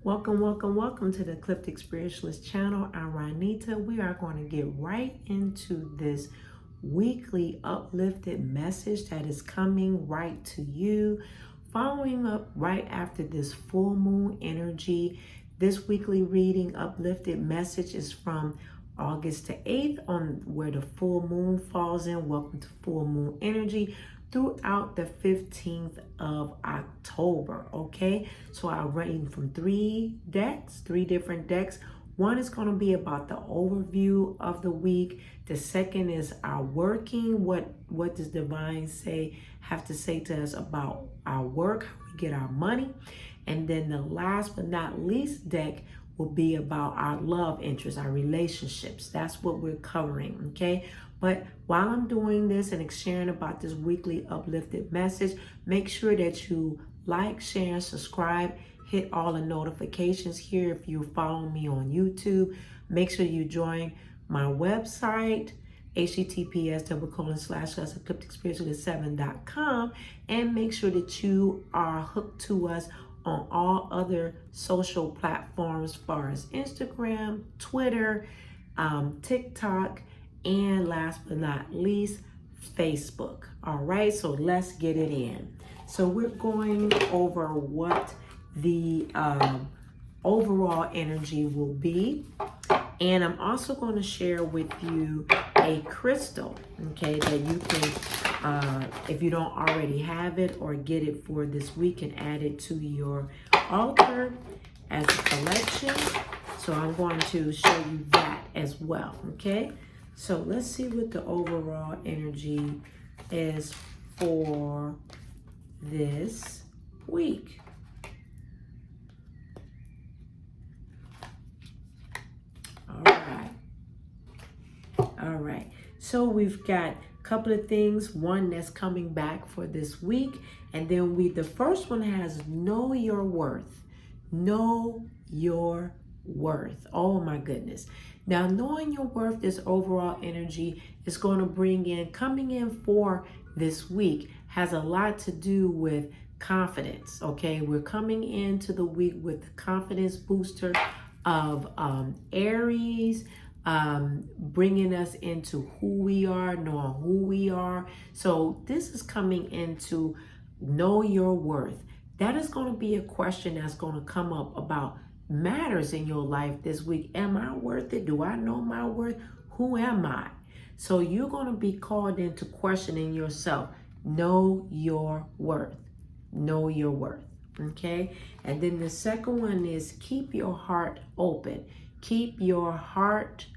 Welcome, welcome, welcome to the Ecliptic Spiritualist channel. I'm Ranita. We are going to get right into this weekly uplifted message that is coming right to you, following up right after this full moon energy. This weekly reading uplifted message is from August the 8th on where the full moon falls in. Welcome to full moon energy throughout the 15th of October. Okay, so I'm reading from three different decks. One is going to be about the overview of the week. The second is our working. What does divine have to say to us about our work, how we get our money? And then the last but not least deck will be about our love interests, our relationships. That's what we're covering, okay? But while I'm doing this and sharing about this weekly uplifted message, make sure that you like, share, and subscribe. Hit all the notifications here if you're following me on YouTube. Make sure you join my website, https://eclipticspiritualist7.com, and make sure that you are hooked to us on all other social platforms as far as Instagram, Twitter, TikTok, and last but not least, Facebook. All right, so let's get it in. So we're going over what the overall energy will be. And I'm also going to share with you a crystal, okay, that you can, if you don't already have it or get it for this week, and add it to your altar as a collection. So I'm going to show you that as well, okay? So let's see what the overall energy is for this week. All right. So we've got a couple of things. One that's coming back for this week. And then the first one has know your worth. Know your worth. Oh my goodness. Now, knowing your worth, this overall energy is going to coming in for this week, has a lot to do with confidence. Okay. We're coming into the week with the confidence booster of Aries, bringing us into who we are, knowing who we are. So this is coming into know your worth. That is going to be a question that's going to come up about matters in your life this week. Am I worth it? Do I know my worth? Who am I? So you're going to be called into questioning yourself. Know your worth. Know your worth. Okay. And then the second one is keep your heart open. Keep your heart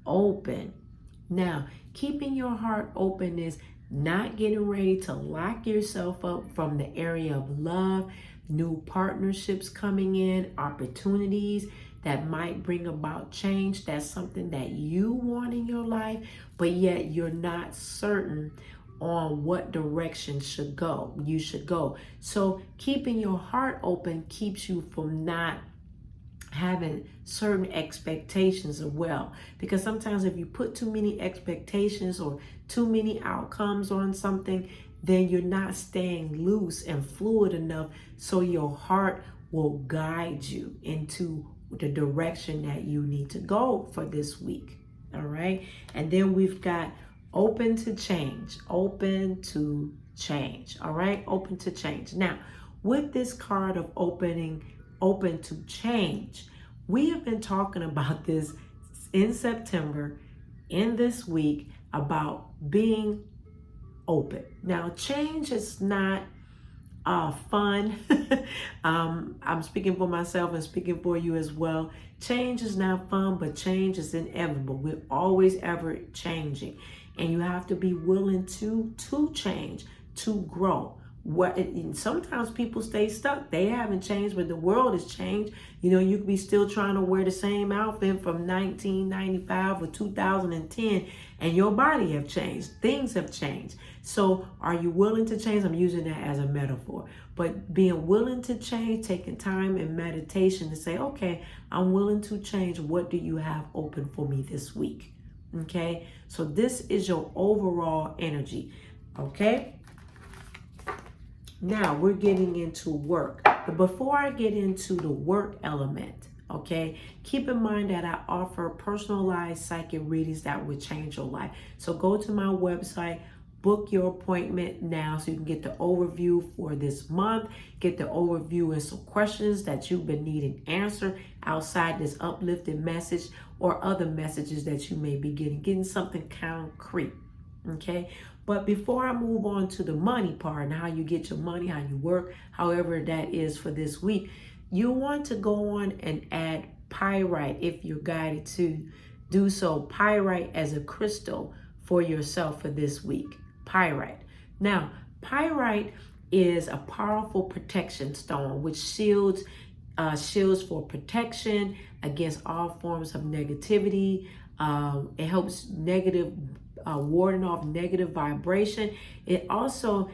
open. Now, keeping your heart open is not getting ready to lock yourself up from the area of love, new partnerships coming in, opportunities that might bring about change. That's something that you want in your life, but yet you're not certain on what direction you should go. So keeping your heart open keeps you from not having certain expectations as well, because sometimes if you put too many expectations or too many outcomes on something, then you're not staying loose and fluid enough so your heart will guide you into the direction that you need to go for this week. All right. And then we've got open to change. Open to change. All right. Open to change. Now, with this card of open to change, we have been talking about this in September, in this week, about being open. Now, change is not fun. I'm speaking for myself and speaking for you as well. Change is not fun, but change is inevitable. We're always ever changing, and you have to be willing to change, to grow. Sometimes people stay stuck. They haven't changed, but the world has changed. You know, you could be still trying to wear the same outfit from 1995 or 2010, and your body have changed. Things have changed. So are you willing to change? I'm using that as a metaphor. But being willing to change, taking time and meditation to say, okay, I'm willing to change. What do you have open for me this week? Okay, so this is your overall energy. Okay. Now we're getting into work. But before I get into the work element, okay, keep in mind that I offer personalized psychic readings that will change your life. So go to my website, book your appointment now so you can get the overview for this month, get the overview and some questions that you've been needing answered outside this uplifted message or other messages that you may be getting something concrete. Okay, but before I move on to the money part and how you get your money, how you work, however that is for this week, you want to go on and add pyrite if you're guided to do so. Pyrite as a crystal for yourself for this week. Pyrite. Now, pyrite is a powerful protection stone which shields for protection against all forms of negativity. It helps warding off negative vibration. It also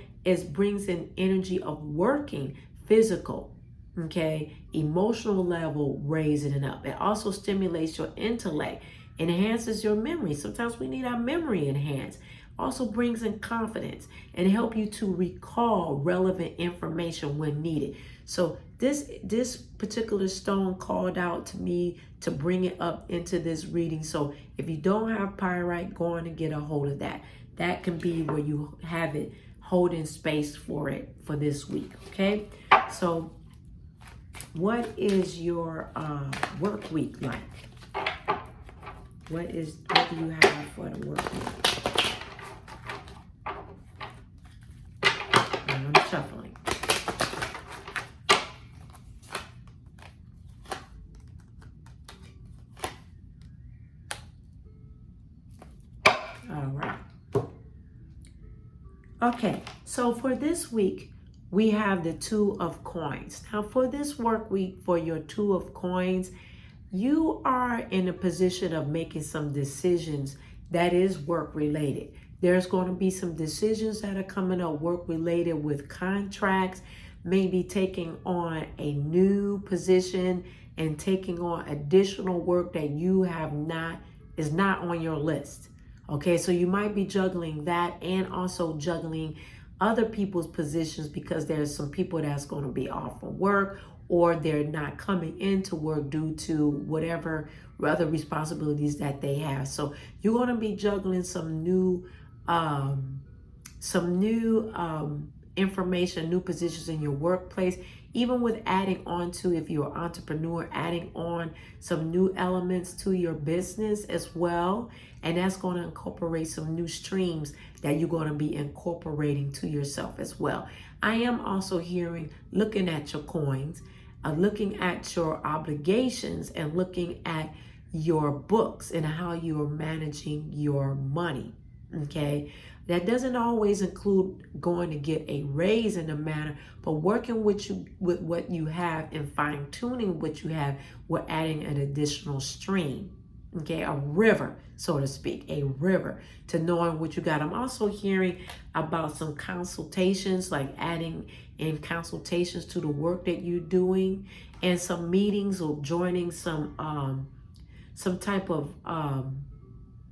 brings in energy of working, physical, okay, emotional level, raising it up. It also stimulates your intellect, enhances your memory. Sometimes we need our memory enhanced. Also brings in confidence and help you to recall relevant information when needed. So this particular stone called out to me to bring it up into this reading. So if you don't have pyrite, go on and get a hold of that. That can be where you have it holding space for it for this week. Okay. So what is your work week like? What do you have for the work week? I'm shuffling. All right. Okay, so for this week, we have the Two of Coins. Now, for this work week, for your Two of Coins, you are in a position of making some decisions that is work related. There's going to be some decisions that are coming up work related with contracts, maybe taking on a new position and taking on additional work that you have is not on your list. Okay, so you might be juggling that and also juggling other people's positions because there's some people that's going to be off from work or they're not coming into work due to whatever other responsibilities that they have. So you're going to be juggling some new information, new positions in your workplace, even with adding on to, if you're an entrepreneur, adding on some new elements to your business as well. And that's going to incorporate some new streams that you're going to be incorporating to yourself as well. I am also looking at your coins, looking at your obligations and looking at your books and how you are managing your money. Okay, that doesn't always include going to get a raise in the matter, but working with what you have and fine tuning what you have, we're adding an additional stream. Okay, a river, so to speak, a river to knowing what you got. I'm also hearing about some consultations, like adding in consultations to the work that you're doing, and some meetings or joining some type of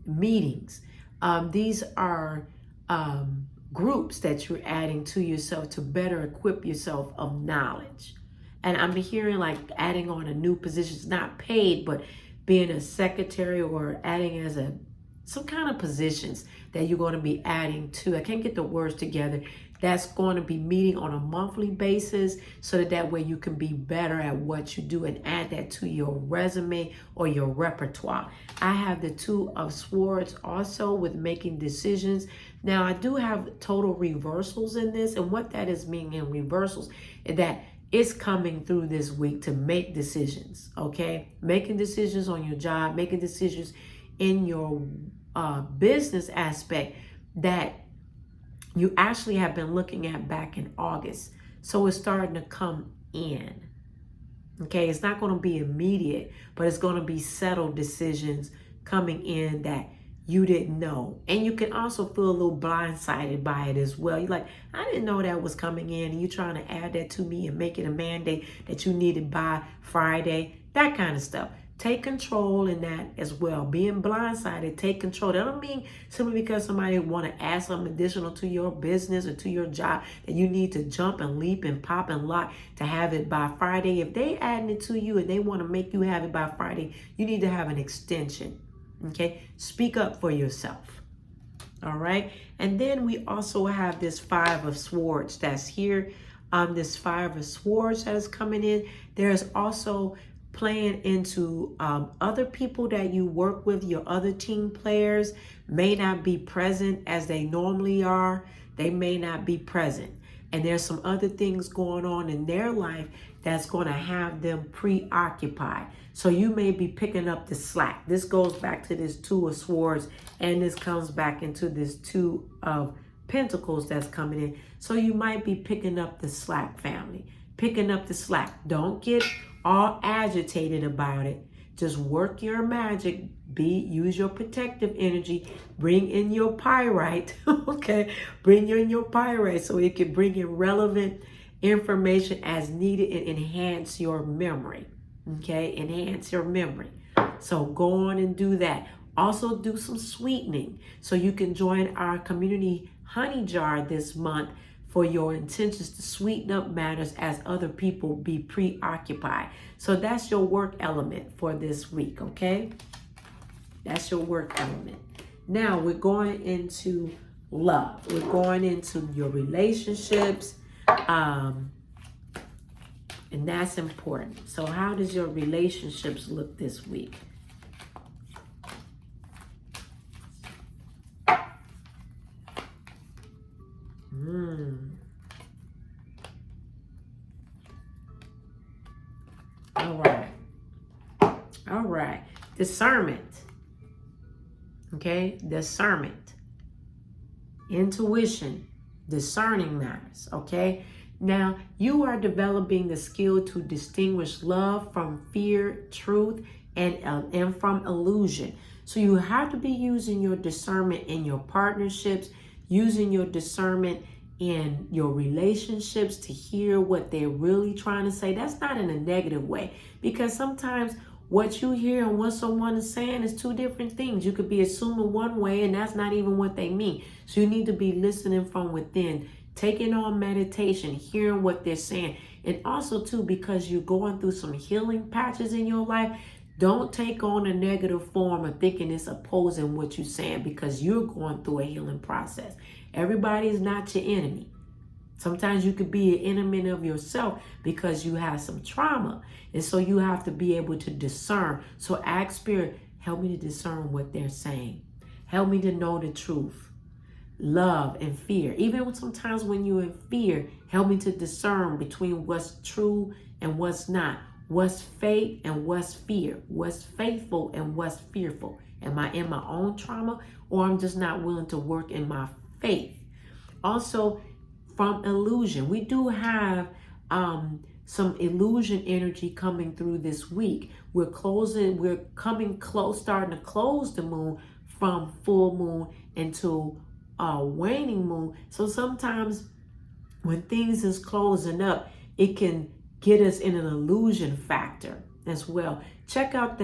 meetings. These are groups that you're adding to yourself to better equip yourself of knowledge. And I'm hearing like adding on a new position. It's not paid, but being a secretary or adding as some kind of positions that you're going to be adding to. I can't get the words together. That's going to be meeting on a monthly basis so that way you can be better at what you do and add that to your resume or your repertoire. I have the Two of Swords also with making decisions. Now, I do have total reversals in this, and what that is meaning in reversals is that it's coming through this week to make decisions, okay? Making decisions on your job, making decisions in your business aspect that you actually have been looking at back in August. So it's starting to come in. Okay, it's not going to be immediate, but it's going to be settled decisions coming in that you didn't know. And you can also feel a little blindsided by it as well. You're like, I didn't know that was coming in, and you're trying to add that to me and make it a mandate that you needed by Friday, that kind of stuff. take control in that as well. Being blindsided, take control. That don't mean simply because somebody want to add something additional to your business or to your job that you need to jump and leap and pop and lock to have it by Friday. If they adding it to you and they want to make you have it by Friday, you need to have an extension. Okay? Speak up for yourself. All right? And then we also have this 5 of Swords that's here. This 5 of Swords that is coming in. There's also playing into other people that you work with. Your other team players may not be present as they normally are. They may not be present. And there's some other things going on in their life that's going to have them preoccupied. So you may be picking up the slack. This goes back to this 2 of Swords, and this comes back into this 2 of Pentacles that's coming in. So you might be picking up the slack, family. Picking up the slack. Don't get all agitated about it. Just work your magic. Use your protective energy. Bring in your pyrite. Okay, bring in your pyrite so it can bring in relevant information as needed and enhance your memory. Okay, enhance your memory. So go on and do that. Also do some sweetening so you can join our community honey jar this month for your intentions to sweeten up matters as other people be preoccupied. So that's your work element for this week, okay? That's your work element. Now we're going into love. We're going into your relationships, and that's important. So how does your relationships look this week? All right. Discernment. Okay. Discernment. Intuition. Discerning matters. Okay. Now you are developing the skill to distinguish love from fear, truth, and from illusion. So you have to be using your discernment in your partnerships, using your discernment in your relationships to hear what they're really trying to say. That's not in a negative way, because sometimes what you hear and what someone is saying is two different things. You could be assuming one way and that's not even what they mean. So you need to be listening from within, taking on meditation, hearing what they're saying. And also too, because you're going through some healing patches in your life, don't take on a negative form of thinking it's opposing what you're saying, because you're going through a healing process. Everybody is not your enemy. Sometimes you could be an enemy of yourself because you have some trauma. And so you have to be able to discern. So ask Spirit, help me to discern what they're saying. Help me to know the truth. Love and fear. Even sometimes when you're in fear, help me to discern between what's true and what's not. What's faith and what's fear. What's faithful and what's fearful. Am I in my own trauma, or I'm just not willing to work in my faith? Also, from illusion. We do have some illusion energy coming through this week. We're coming close, starting to close the moon from full moon into waning moon. So sometimes when things is closing up, it can get us in an illusion factor as well. Check out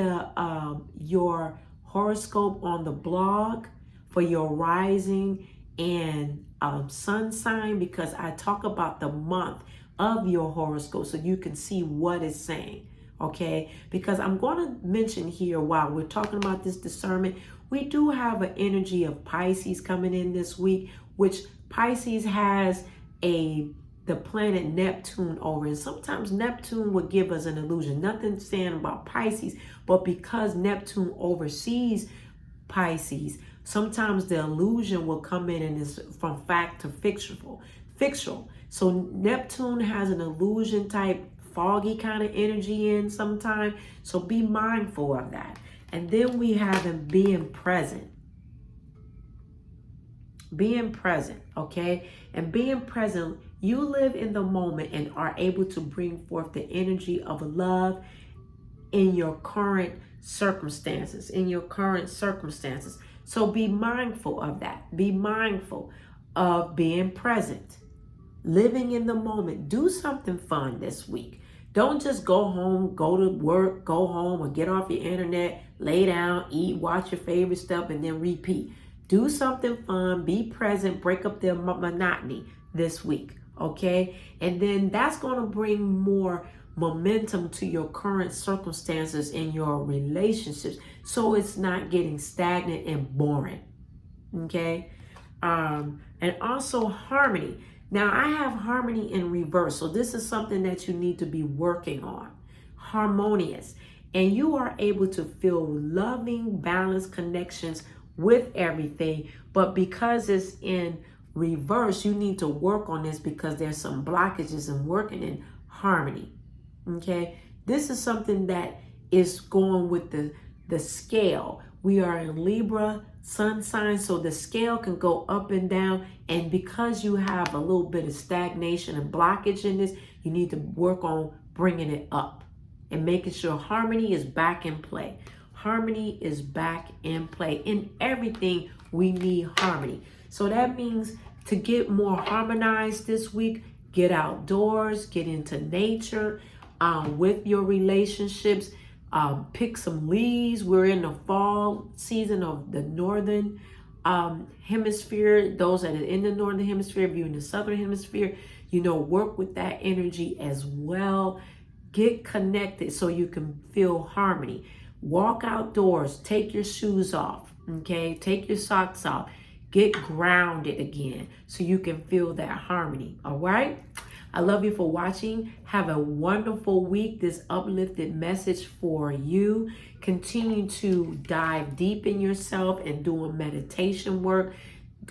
your horoscope on the blog for your rising and sun sign, because I talk about the month of your horoscope so you can see what it's saying. Okay, because I'm going to mention here, while we're talking about this discernment, we do have an energy of Pisces coming in this week, which Pisces has the planet Neptune over. And sometimes Neptune will give us an illusion. Nothing saying about Pisces, but because Neptune oversees Pisces, sometimes the illusion will come in and is from fact to fictional. So Neptune has an illusion type, foggy kind of energy in sometime. So be mindful of that. And then we have him being present. Being present, okay? And being present, you live in the moment and are able to bring forth the energy of love in your current circumstances, So be mindful of that. Be mindful of being present, living in the moment. Do something fun this week. Don't just go home, go to work, go home, or get off your internet, lay down, eat, watch your favorite stuff, and then repeat. Do something fun, be present, break up the monotony this week, okay? And then that's going to bring more momentum to your current circumstances in your relationships, so it's not getting stagnant and boring, okay? And also harmony. Now I have harmony in reverse, so this is something that you need to be working on. Harmonious, and you are able to feel loving, balanced connections with everything, but because it's in reverse, you need to work on this because there's some blockages in working in harmony. Okay, this is something that is going with the scale. We are in Libra sun sign, so the scale can go up and down, and because you have a little bit of stagnation and blockage in this, you need to work on bringing it up and making sure harmony is back in play. Harmony is back in play. In everything, we need harmony. So that means to get more harmonized this week, get outdoors, get into nature with your relationships. Pick some leaves. We're in the fall season of the northern hemisphere. Those that are in the northern hemisphere, if you're in the southern hemisphere, work with that energy as well. Get connected so you can feel harmony. Walk outdoors, take your shoes off, okay? Take your socks off. Get grounded again so you can feel that harmony, all right? I love you for watching. Have a wonderful week. This uplifted message for you. Continue to dive deep in yourself and doing meditation work.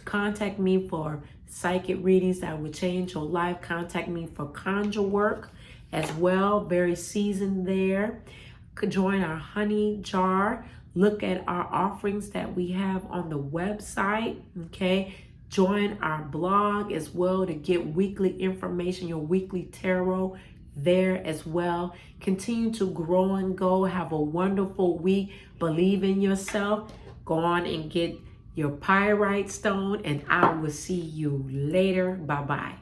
Contact me for psychic readings that will change your life. Contact me for conjure work as well. Very seasoned there. Could join our honey jar. Look at our offerings that we have on the website, okay? Join our blog as well to get weekly information, your weekly tarot there as well. Continue to grow and go. Have a wonderful week. Believe in yourself. Go on and get your pyrite stone, and I will see you later. Bye-bye.